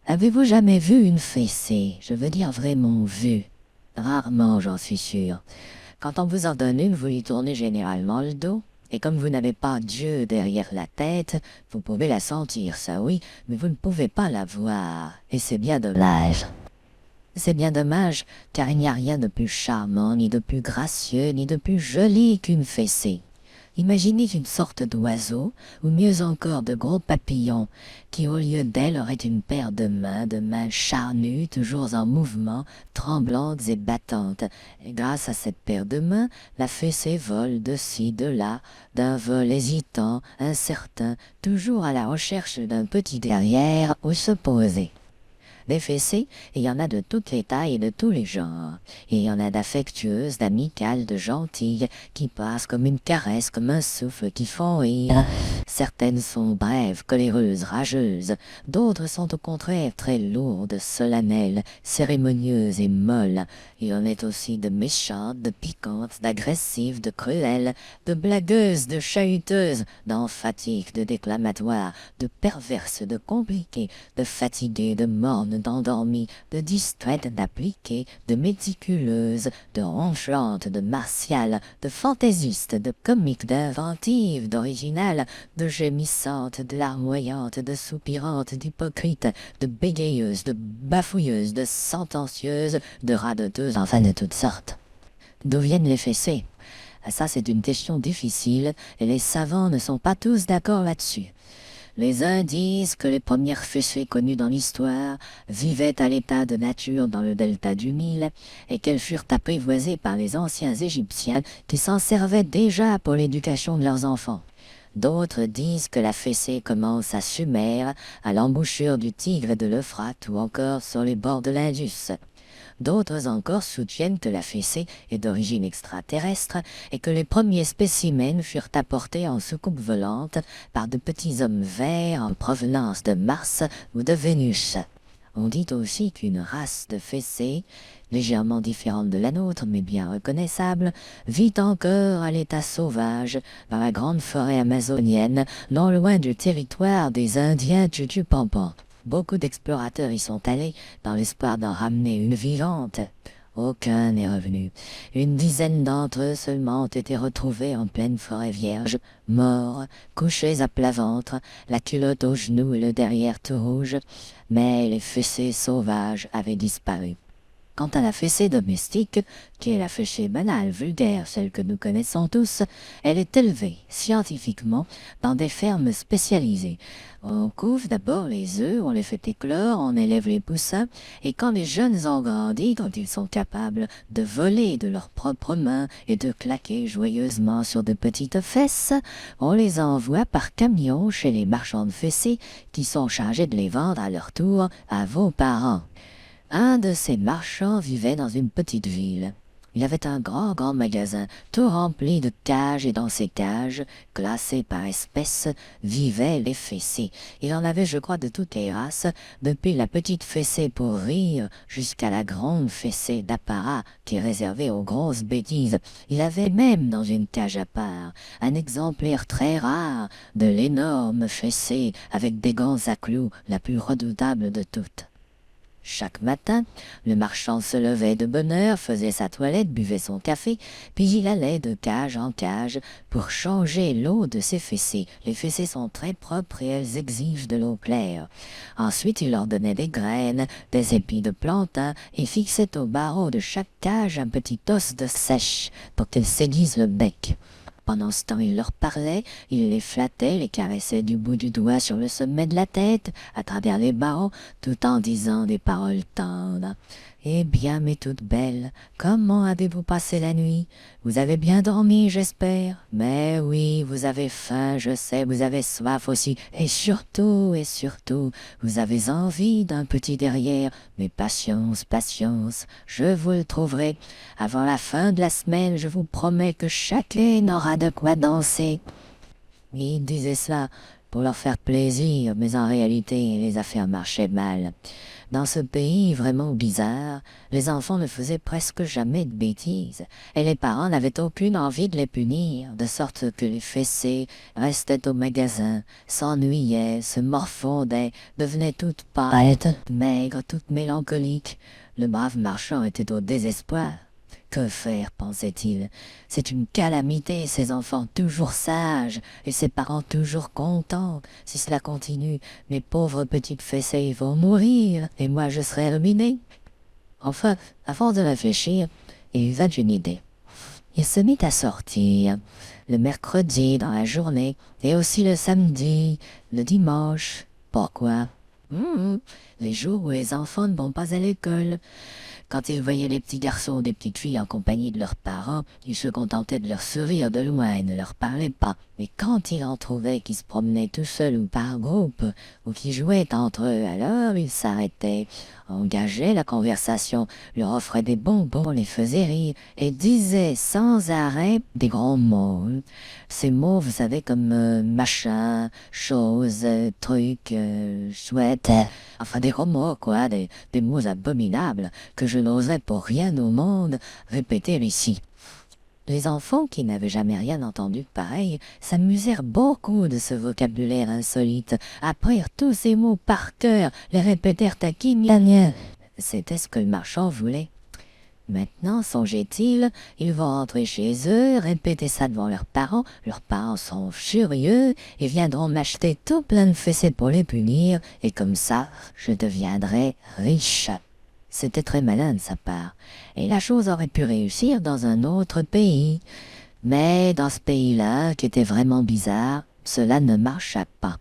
Avez-vous jamais vu une fessée? Je veux dire vraiment vu. Rarement, j'en suis sûr. Quand on vous en donne une, vous y tournez généralement le dos. Et comme vous n'avez pas Dieu derrière la tête, vous pouvez la sentir, ça oui, mais vous ne pouvez pas la voir. Et c'est bien dommage. C'est bien dommage, car il n'y a rien de plus charmant, ni de plus gracieux, ni de plus joli qu'une fessée. Imaginez une sorte d'oiseau, ou mieux encore de gros papillons, qui au lieu d'elle aurait une paire de mains charnues, toujours en mouvement, tremblantes et battantes. Et grâce à cette paire de mains, la fessée vole de ci, de là, d'un vol hésitant, incertain, toujours à la recherche d'un petit derrière où se poser. Des fessées, il y en a de toutes les tailles et de tous les genres. Il y en a d'affectueuses, d'amicales, de gentilles, qui passent comme une caresse, comme un souffle, qui font rire. Certaines sont brèves, coléreuses, rageuses. D'autres sont au contraire très lourdes, solennelles, cérémonieuses et molles. Il y en est aussi de méchantes, de piquantes, d'agressives, de cruelles, de blagueuses, de chahuteuses, d'emphatiques, de déclamatoires, de perverses, de compliquées, de fatiguées, de mornes, d'endormies, de distraites, d'appliquées, de méticuleuses, de ronchantes, de martiales, de fantaisistes, de comiques, d'inventives, d'originales, de gémissantes, de larmoyantes, de soupirantes, d'hypocrites, de bégayeuses, de bafouilleuses, de sentencieuses, de radoteuses, enfin de toutes sortes. D'où viennent les fessées? Ça, c'est une question difficile, et les savants ne sont pas tous d'accord là-dessus. Les uns disent que les premières fessées connues dans l'histoire vivaient à l'état de nature dans le delta du Nil et qu'elles furent apprivoisées par les anciens Égyptiens qui s'en servaient déjà pour l'éducation de leurs enfants. D'autres disent que la fessée commence à Sumer, à l'embouchure du Tigre et de l'Euphrate ou encore sur les bords de l'Indus. D'autres encore soutiennent que la fessée est d'origine extraterrestre et que les premiers spécimens furent apportés en soucoupe volante par de petits hommes verts en provenance de Mars ou de Vénus. On dit aussi qu'une race de fessées, légèrement différente de la nôtre mais bien reconnaissable, vit encore à l'état sauvage dans la grande forêt amazonienne, non loin du territoire des Indiens Tutupampans. Beaucoup d'explorateurs y sont allés dans l'espoir d'en ramener une vivante. Aucun n'est revenu. Une dizaine d'entre eux seulement ont été retrouvés en pleine forêt vierge, morts, couchés à plat ventre, la culotte aux genoux et le derrière tout rouge, mais les fessées sauvages avaient disparu. Quant à la fessée domestique, qui est la fessée banale, vulgaire, celle que nous connaissons tous, elle est élevée, scientifiquement, dans des fermes spécialisées. On couve d'abord les œufs, on les fait éclore, on élève les poussins, et quand les jeunes ont grandi, quand ils sont capables de voler de leurs propres mains et de claquer joyeusement sur de petites fesses, on les envoie par camion chez les marchands de fessées qui sont chargés de les vendre à leur tour à vos parents. Un de ces marchands vivait dans une petite ville. Il avait un grand magasin, tout rempli de cages, et dans ces cages, classées par espèces, vivaient les fessées. Il en avait, je crois, de toutes les races, depuis la petite fessée pour rire jusqu'à la grande fessée d'apparat qui est réservée aux grosses bêtises. Il avait même, dans une cage à part, un exemplaire très rare de l'énorme fessée avec des gants à clous, la plus redoutable de toutes. Chaque matin, le marchand se levait de bonne heure, faisait sa toilette, buvait son café, puis il allait de cage en cage pour changer l'eau de ses fessées. Les fessées sont très propres et elles exigent de l'eau claire. Ensuite, il leur donnait des graines, des épis de plantain et fixait au barreau de chaque cage un petit os de sèche pour qu'elles s'aiguisent le bec. Pendant ce temps, il leur parlait, il les flattait, les caressait du bout du doigt sur le sommet de la tête, à travers les barreaux, tout en disant des paroles tendres. « Eh bien, mes toutes belles, comment avez-vous passé la nuit? Vous avez bien dormi, j'espère? Mais oui, vous avez faim, je sais, vous avez soif aussi, et surtout, vous avez envie d'un petit derrière. Mais patience, patience, je vous le trouverai. Avant la fin de la semaine, je vous promets que chacun aura de quoi danser. » Il disait cela pour leur faire plaisir, mais en réalité, les affaires marchaient mal. Dans ce pays vraiment bizarre, les enfants ne faisaient presque jamais de bêtises, et les parents n'avaient aucune envie de les punir, de sorte que les fessées restaient au magasin, s'ennuyaient, se morfondaient, devenaient toutes pâles, maigres, toutes mélancoliques. Le brave marchand était au désespoir. Que faire, pensait-il? C'est une calamité, ces enfants toujours sages et ses parents toujours contents. Si cela continue, mes pauvres petites fessées vont mourir et moi je serai ruiné. Enfin, avant de réfléchir, il vint une idée. Il se mit à sortir, le mercredi dans la journée et aussi le samedi, le dimanche. Pourquoi? Les jours où les enfants ne vont pas à l'école. Quand il voyait les petits garçons ou des petites filles en compagnie de leurs parents, il se contentait de leur sourire de loin et ne leur parlait pas. Mais quand il en trouvait qui se promenaient tout seuls ou par groupe, ou qui jouaient entre eux, alors il s'arrêtait, engageait la conversation, leur offrait des bonbons, les faisait rire, et disait sans arrêt des grands mots. Ces mots, vous savez, comme machin, chose, truc, chouette, enfin des gros mots, quoi, des mots abominables que je n'oserais pour rien au monde répéter ici. Les enfants, qui n'avaient jamais rien entendu de pareil, s'amusèrent beaucoup de ce vocabulaire insolite, apprirent tous ces mots par cœur, les répétèrent à qui mienne. C'était ce que le marchand voulait. Maintenant, songeait-il, ils vont rentrer chez eux, répéter ça devant leurs parents sont furieux et viendront m'acheter tout plein de fessées pour les punir, et comme ça, je deviendrai riche. C'était très malin de sa part, et la chose aurait pu réussir dans un autre pays. Mais dans ce pays-là, qui était vraiment bizarre, cela ne marcha pas.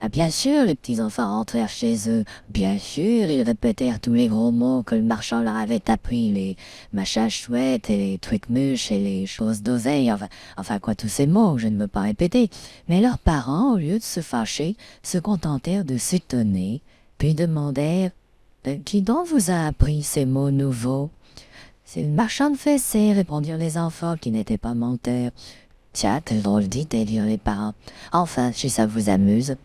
Ah, bien sûr, les petits-enfants rentrèrent chez eux. Bien sûr, ils répétèrent tous les gros mots que le marchand leur avait appris, les machins chouettes et les trucs mûches et les choses d'oseille, enfin quoi, tous ces mots, je ne veux pas répéter. Mais leurs parents, au lieu de se fâcher, se contentèrent de s'étonner, puis demandèrent « Qui donc vous a appris ces mots nouveaux ?» « C'est le marchand de fessées, répondirent les enfants qui n'étaient pas menteurs. « Tiens, quelle drôle d'idée, dirent les parents. Enfin, si ça vous amuse. »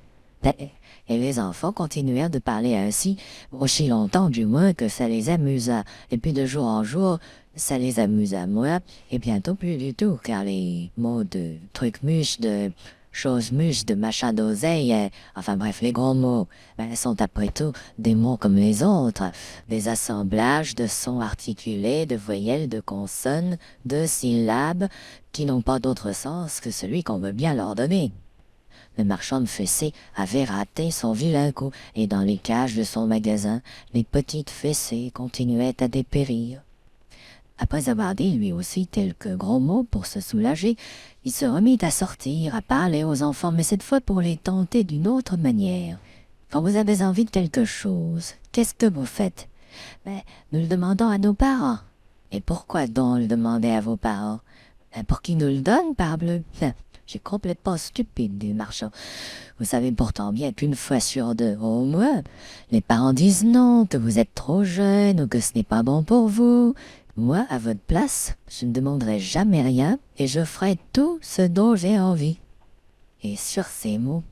Et les enfants continuèrent de parler ainsi, aussi longtemps du moins que ça les amusa. Et puis de jour en jour, ça les amusa moins, et bientôt plus du tout, car les mots de trucs mûches, de choses mûches, de machin d'oseille, enfin bref, les gros mots, sont après tout des mots comme les autres, des assemblages de sons articulés, de voyelles, de consonnes, de syllabes, qui n'ont pas d'autre sens que celui qu'on veut bien leur donner. Le marchand de fessées avait raté son vilain coup, et dans les cages de son magasin, les petites fessées continuaient à dépérir. Après avoir dit lui aussi quelques gros mots pour se soulager, il se remit à sortir, à parler aux enfants, mais cette fois pour les tenter d'une autre manière. Quand vous avez envie de quelque chose, qu'est-ce que vous faites? Nous le demandons à nos parents. Et pourquoi donc le demander à vos parents? Pour qu'ils nous le donnent, parbleu. J'ai complètement stupide, dit le marchand. Vous savez pourtant bien qu'une fois sur deux, au moins, les parents disent non, que vous êtes trop jeune ou que ce n'est pas bon pour vous. Moi, à votre place, je ne demanderai jamais rien et je ferai tout ce dont j'ai envie. Et sur ces mots,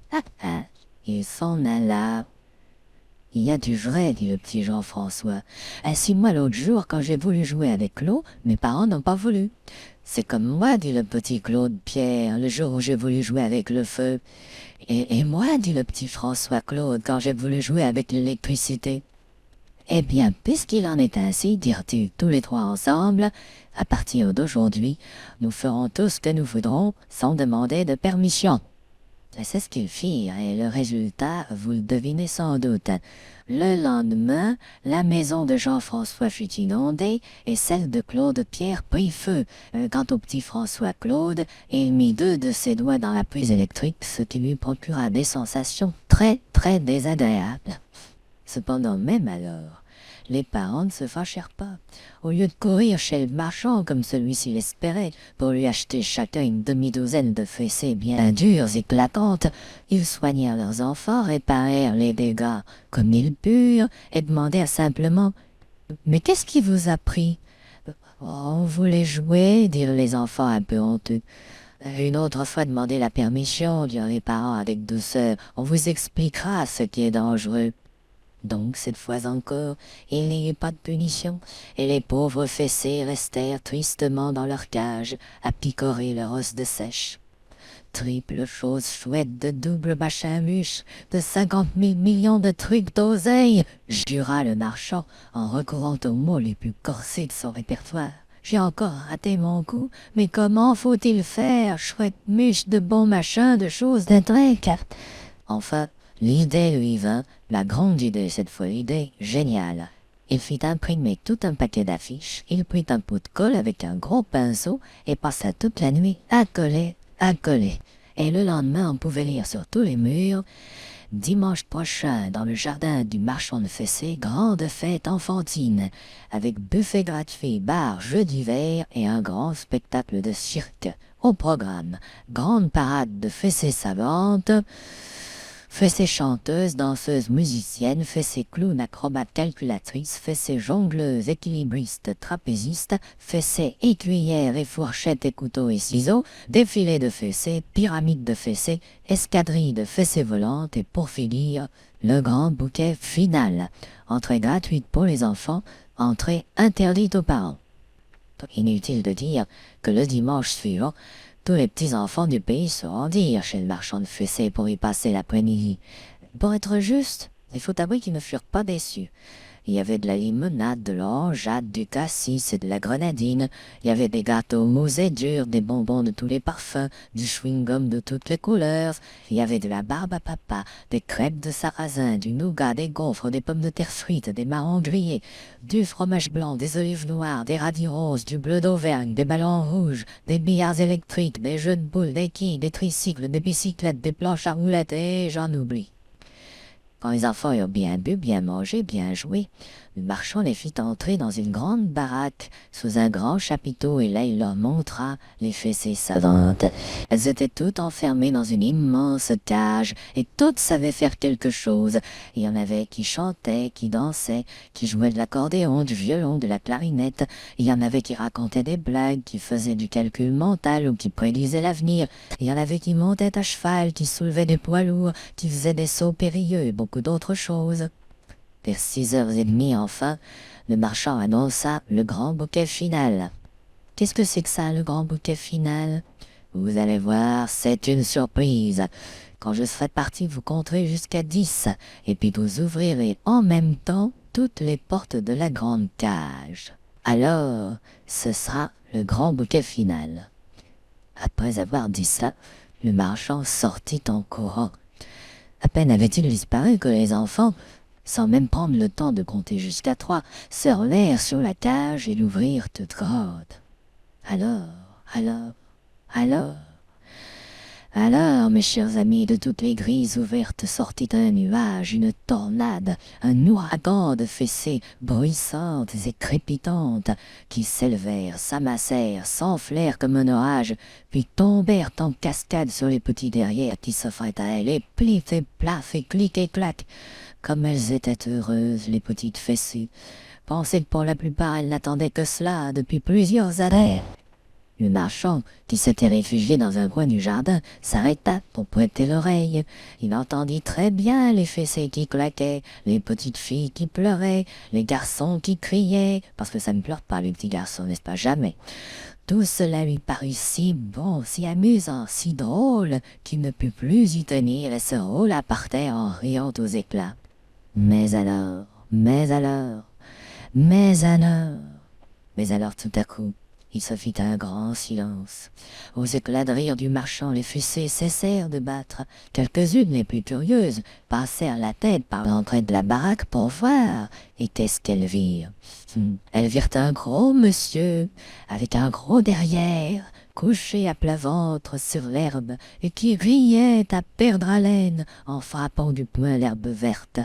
il s'en alla. Il y a du vrai, dit le petit Jean-François. Ainsi, moi, l'autre jour, quand j'ai voulu jouer avec l'eau, mes parents n'ont pas voulu. C'est comme moi, dit le petit Claude Pierre, le jour où j'ai voulu jouer avec le feu. Et moi, dit le petit François Claude, quand j'ai voulu jouer avec l'électricité. Eh bien, puisqu'il en est ainsi, dirent-ils tous les trois ensemble, à partir d'aujourd'hui, nous ferons tout ce que nous voudrons sans demander de permission. Et c'est ce qu'ils firent, et le résultat, vous le devinez sans doute. Le lendemain, la maison de Jean-François fut inondée, et celle de Claude Pierre prit feu. Quant au petit François Claude, il mit deux de ses doigts dans la prise électrique, ce qui lui procura des sensations très, très désagréables. Cependant, même alors, les parents ne se fâchèrent pas. Au lieu de courir chez le marchand comme celui-ci l'espérait, pour lui acheter chacun une demi-douzaine de fessées bien dures et claquantes, ils soignèrent leurs enfants, réparèrent les dégâts comme ils purent, et demandèrent simplement « Mais qu'est-ce qui vous a pris ?»« Oh, on voulait jouer, dirent les enfants un peu honteux. Une autre fois demandé la permission, dirent les parents avec douceur. On vous expliquera ce qui est dangereux. Donc, cette fois encore, il n'y eut pas de punition, et les pauvres fessés restèrent tristement dans leur cage, à picorer leur os de sèche. Triple chose chouette de double machin-muche, de 50 000 millions de trucs d'oseille, jura le marchand, en recourant aux mots les plus corsés de son répertoire. J'ai encore raté mon coup, mais comment faut-il faire, chouette muche de bons machins, de choses d'intérêt? Enfin, l'idée lui vint, la grande idée cette fois, l'idée géniale. Il fit imprimer tout un paquet d'affiches, il prit un pot de colle avec un gros pinceau et passa toute la nuit à coller. Et le lendemain, on pouvait lire sur tous les murs: dimanche prochain, dans le jardin du marchand de fessées, grande fête enfantine, avec buffet gratuit, bar, jeux d'hiver et un grand spectacle de cirque. Au programme, grande parade de fessées savantes, fessées chanteuses, danseuses, musiciennes, fessées clowns, acrobates, calculatrices, fessées jongleuses, équilibristes, trapézistes, fessées écuyères et fourchettes et couteaux et ciseaux, défilé de fessées, pyramide de fessées, escadrille de fessées volantes et pour finir, le grand bouquet final. Entrée gratuite pour les enfants, entrée interdite aux parents. Inutile de dire que le dimanche suivant, tous les petits-enfants du pays se rendirent chez le marchand de fessées pour y passer l'après-midi. Pour être juste, il faut avouer qu'ils ne furent pas déçus. Il y avait de la limonade, de l'orangeade, du cassis et de la grenadine. Il y avait des gâteaux mous et durs, des bonbons de tous les parfums, du chewing-gum de toutes les couleurs. Il y avait de la barbe à papa, des crêpes de sarrasin, du nougat, des gaufres, des pommes de terre frites, des marrons grillés, du fromage blanc, des olives noires, des radis roses, du bleu d'Auvergne, des ballons rouges, des billards électriques, des jeux de boules, des quilles, des tricycles, des bicyclettes, des planches à roulettes et j'en oublie. Quand les enfants eurent bien bu, bien mangé, bien joué, le marchand les fit entrer dans une grande baraque sous un grand chapiteau et là il leur montra les fessées savantes. Elles étaient toutes enfermées dans une immense cage et toutes savaient faire quelque chose. Il y en avait qui chantaient, qui dansaient, qui jouaient de l'accordéon, du violon, de la clarinette. Il y en avait qui racontaient des blagues, qui faisaient du calcul mental ou qui prédisaient l'avenir. Il y en avait qui montaient à cheval, qui soulevaient des poids lourds, qui faisaient des sauts périlleux et beaucoup d'autres choses. Vers 6h30 enfin, le marchand annonça le grand bouquet final. Qu'est-ce que c'est que ça, le grand bouquet final? Vous allez voir, c'est une surprise. Quand je serai parti, vous compterez jusqu'à 10, et puis vous ouvrirez en même temps toutes les portes de la grande cage. Alors, ce sera le grand bouquet final. Après avoir dit ça, le marchand sortit en courant. À peine avait-il disparu que les enfants, sans même prendre le temps de compter jusqu'à 3, se relèvèrent sur la cage et l'ouvrirent toute grande. Alors, mes chers amis, de toutes les grilles ouvertes sortit un nuage, une tornade, un ouragan de fessées bruissantes et crépitantes qui s'élevèrent, s'amassèrent, s'enflèrent comme un orage, puis tombèrent en cascade sur les petits derrières qui s'offraient à elles, et plif et plaf et clic et clac. Comme elles étaient heureuses, les petites fessées. Pensez que pour la plupart, elles n'attendaient que cela depuis plusieurs années. Le marchand, qui s'était réfugié dans un coin du jardin, s'arrêta pour prêter l'oreille. Il entendit très bien les fessées qui claquaient, les petites filles qui pleuraient, les garçons qui criaient, parce que ça ne pleure pas les petits garçons, n'est-ce pas, jamais. Tout cela lui parut si bon, si amusant, si drôle, qu'il ne put plus y tenir et se roula par terre en riant aux éclats. Mais alors, tout à coup, il se fit un grand silence. Aux éclats de rire du marchand, les fessées cessèrent de battre. Quelques-unes, les plus curieuses, passèrent la tête par l'entrée de la baraque pour voir. Et qu'est-ce qu'elles virent? Elles virent un gros monsieur, avec un gros derrière, couché à plat ventre sur l'herbe, et qui riait à perdre haleine en frappant du poing l'herbe verte.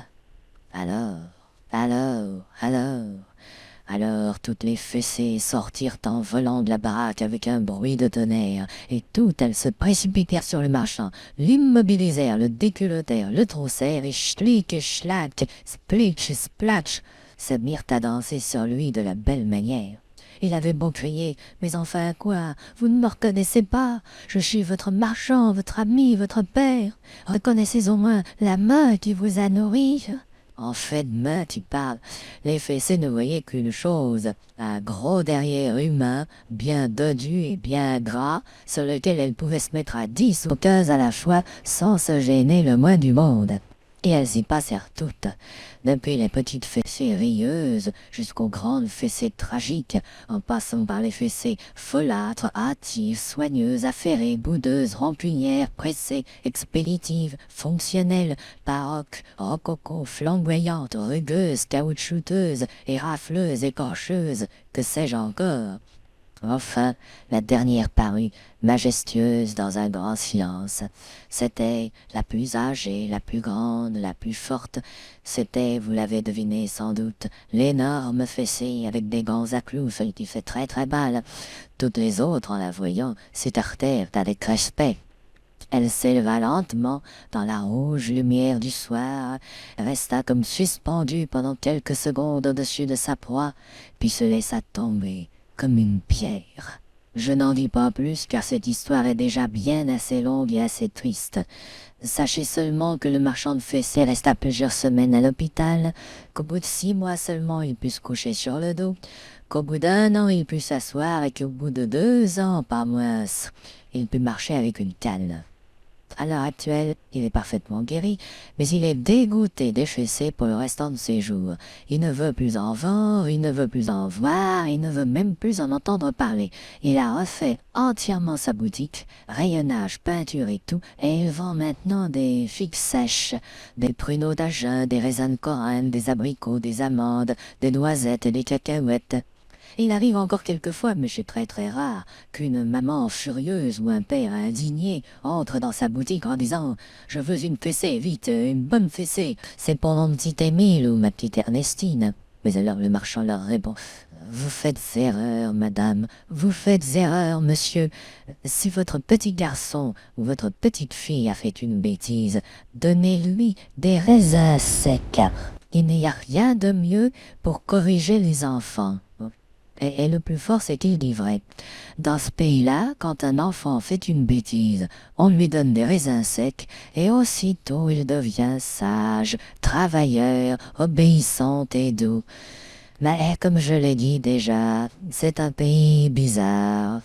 Alors toutes les fessées sortirent en volant de la baraque avec un bruit de tonnerre, et toutes elles se précipitèrent sur le marchand, l'immobilisèrent, le déculottèrent, le troussèrent, et schlick et schlack, splitch et splatch, se mirent à danser sur lui de la belle manière. Il avait beau crier, mais enfin quoi? Vous ne me reconnaissez pas? Je suis votre marchand, votre ami, votre père. Reconnaissez au moins la main qui vous a nourri. En fait, main, tu parles. Les fessées ne voyaient qu'une chose, un gros derrière humain, bien dodu et bien gras, sur lequel elles pouvaient se mettre à 10 ou 15 à la fois, sans se gêner le moins du monde. Et elles y passèrent toutes, depuis les petites fessées rieuses jusqu'aux grandes fessées tragiques, en passant par les fessées folâtres, hâtives, soigneuses, affairées, boudeuses, rancunières, pressées, expéditives, fonctionnelles, baroques, rococo, flamboyantes, rugueuses, caoutchouteuses, érafleuses, écorcheuses, que sais-je encore. Enfin, la dernière parut, majestueuse dans un grand silence. C'était la plus âgée, la plus grande, la plus forte. C'était, vous l'avez deviné sans doute, l'énorme fessée avec des gants à clous, celle qui fait très très mal. Toutes les autres, en la voyant, s'écartèrent avec respect. Elle s'éleva lentement dans la rouge lumière du soir, resta comme suspendue pendant quelques secondes au-dessus de sa proie, puis se laissa tomber comme une pierre. Je n'en dis pas plus, car cette histoire est déjà bien assez longue et assez triste. Sachez seulement que le marchand de fessées resta plusieurs semaines à l'hôpital, qu'au bout de 6 mois seulement il put se coucher sur le dos, qu'au bout d'1 an il put s'asseoir et qu'au bout de 2 ans, pas moins, il put marcher avec une canne. À l'heure actuelle, il est parfaitement guéri, mais il est dégoûté des fessées pour le restant de ses jours. Il ne veut plus en vendre, il ne veut plus en voir, il ne veut même plus en entendre parler. Il a refait entièrement sa boutique, rayonnage, peinture et tout, et il vend maintenant des figues sèches, des pruneaux d'Agen, des raisins de Corinthe, des abricots, des amandes, des noisettes et des cacahuètes. Il arrive encore quelquefois, mais c'est très très rare, qu'une maman furieuse ou un père indigné entre dans sa boutique en disant « Je veux une fessée, vite, une bonne fessée, c'est pour mon petit Émile ou ma petite Ernestine. » Mais alors le marchand leur répond « Vous faites erreur, madame, vous faites erreur, monsieur. Si votre petit garçon ou votre petite fille a fait une bêtise, donnez-lui des raisins secs. Il n'y a rien de mieux pour corriger les enfants. » Et le plus fort, c'est qu'il dit vrai. Dans ce pays-là, quand un enfant fait une bêtise, on lui donne des raisins secs, et aussitôt il devient sage, travailleur, obéissant et doux. Mais comme je l'ai dit déjà, c'est un pays bizarre.